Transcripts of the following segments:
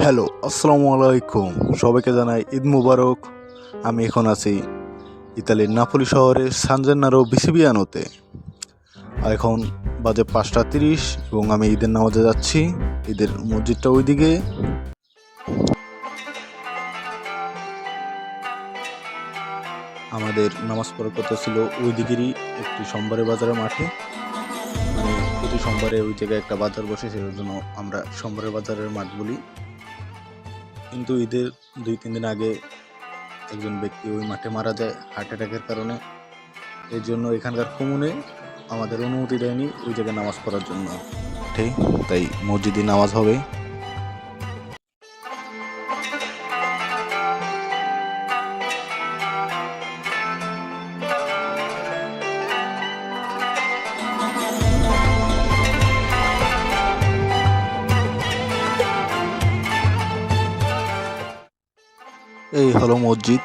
Hello, আসসালামু আলাইকুম। সবাইকে জানাই ঈদ মুবারক। আমি এখন আছি ইতালির নাপোলি শহরের সান জেন্নারো ভিসিবিয়ানোতে। এখন বাজে 5:30 এবং আমি ঈদের নামাজে যাচ্ছি। ঈদের মসজিদটা ওইদিকে। আমাদের নামাজ পড়ার কথা ছিল ওই দিকেরই একটি সোমবারের বাজারের মাঠে। মানে প্রতি সোমবারে ওই জায়গায় একটা বাজার বসে, সেটার জন্য আমরা সোমবারের বাজারের মাঠ বলি। কিন্তু ঈদের 2-3 দিন আগে একজন ব্যক্তি ওই মাঠে মারা যায় হার্ট অ্যাটাকের কারণে। এর জন্য এখানকার কমিউনে আমাদের অনুমতি দেয়নি ওই জায়গায় নামাজ পড়ার জন্য। ঠিক তাই মসজিদে নামাজ হবে। এই হলো মসজিদ।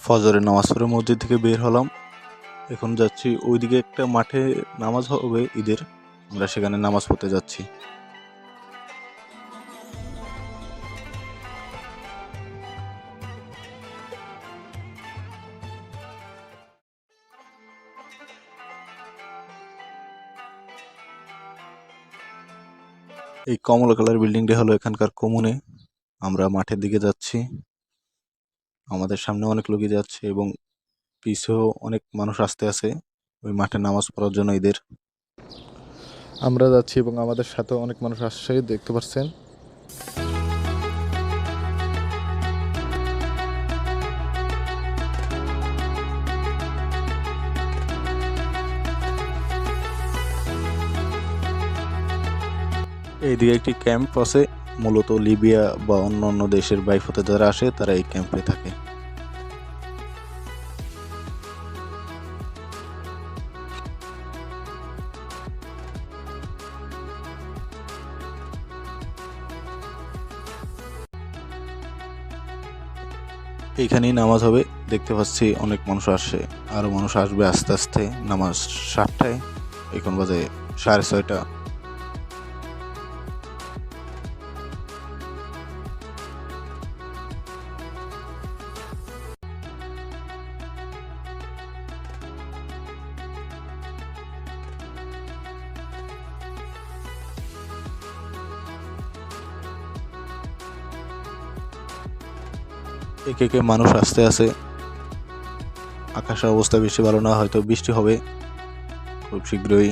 ফজরের নামাজ পড়ে মসজিদ থেকে বের হলাম। এখন যাচ্ছি ওইদিকে একটা মাঠে নামাজ হবে ঈদের, আমরা সেখানে নামাজ পড়তে যাচ্ছি। এই কমলা কালার বিল্ডিংটা হলো এখানকার কমিউনে। আমরা মাঠের দিকে যাচ্ছি, আমাদের সামনে অনেক লোকই যাচ্ছে এবং পিছেও অনেক মানুষ আসতে আছে ওই মাঠে নামাজ পড়ার জন্য ঈদের। আমরা যাচ্ছি এবং আমাদের সাথে অনেক মানুষ আসছে, দেখতে পাচ্ছেন। এইদিকে একটি ক্যাম্প আছে, মূলত লিবিয়া বা অন্য অন্য দেশের বাইফ হতে যারা আসে তারা এই ক্যাম্পে থাকে। এইখানেই নামাজ হবে, দেখতে পাচ্ছি অনেক মানুষ আসে, আরো মানুষ আসবে আস্তে আস্তে। নামাজ 7টায়, এখন বাজে 6:30। একে মানুষ আসতে আছে। আকাশের অবস্থা বেশি ভালো না, হয়তো বৃষ্টি হবে খুব শীঘ্রই।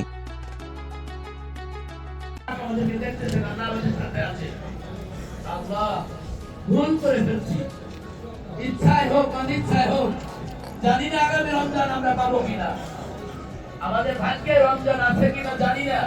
ইচ্ছায় হোক অনিচ্ছায় হোক, জানি না আগামী রমজান আমরা পাবো কিনা, আমাদের ভাগ্যে রমজান আছে কিনা জানি না।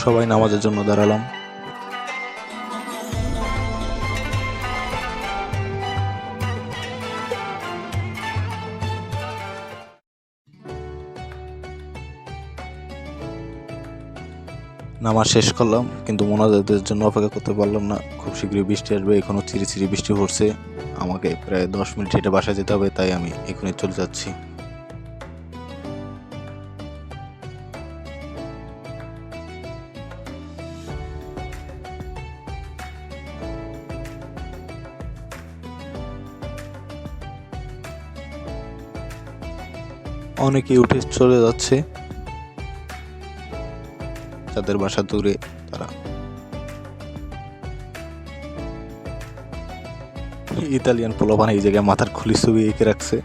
সবাই নামাজের জন্য দাঁড়ালাম। নামাজ শেষ করলাম, কিন্তু মোনাজাতের জন্য অপেক্ষা করতে পারলাম না। খুব শীঘ্রই বৃষ্টি আসবে, এখনো চিরি বৃষ্টি পড়ছে। আমাকে প্রায় 10 মিনিট হেঁটে বাসায় যেতে হবে, তাই আমি এখনই চলে যাচ্ছি। অনেকেই উঠে চলে যাচ্ছে, যাদের বাসা দূরে তারা। ইতালিয়ান পোলাপান এই জায়গায় মাথার খুলি ছবি এঁকে রাখছে।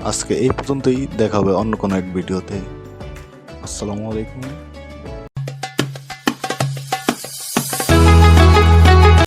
আজকে এই পর্যন্তই, দেখা হবে অন্য কোনো এক ভিডিওতে। আসসালামু আলাইকুম।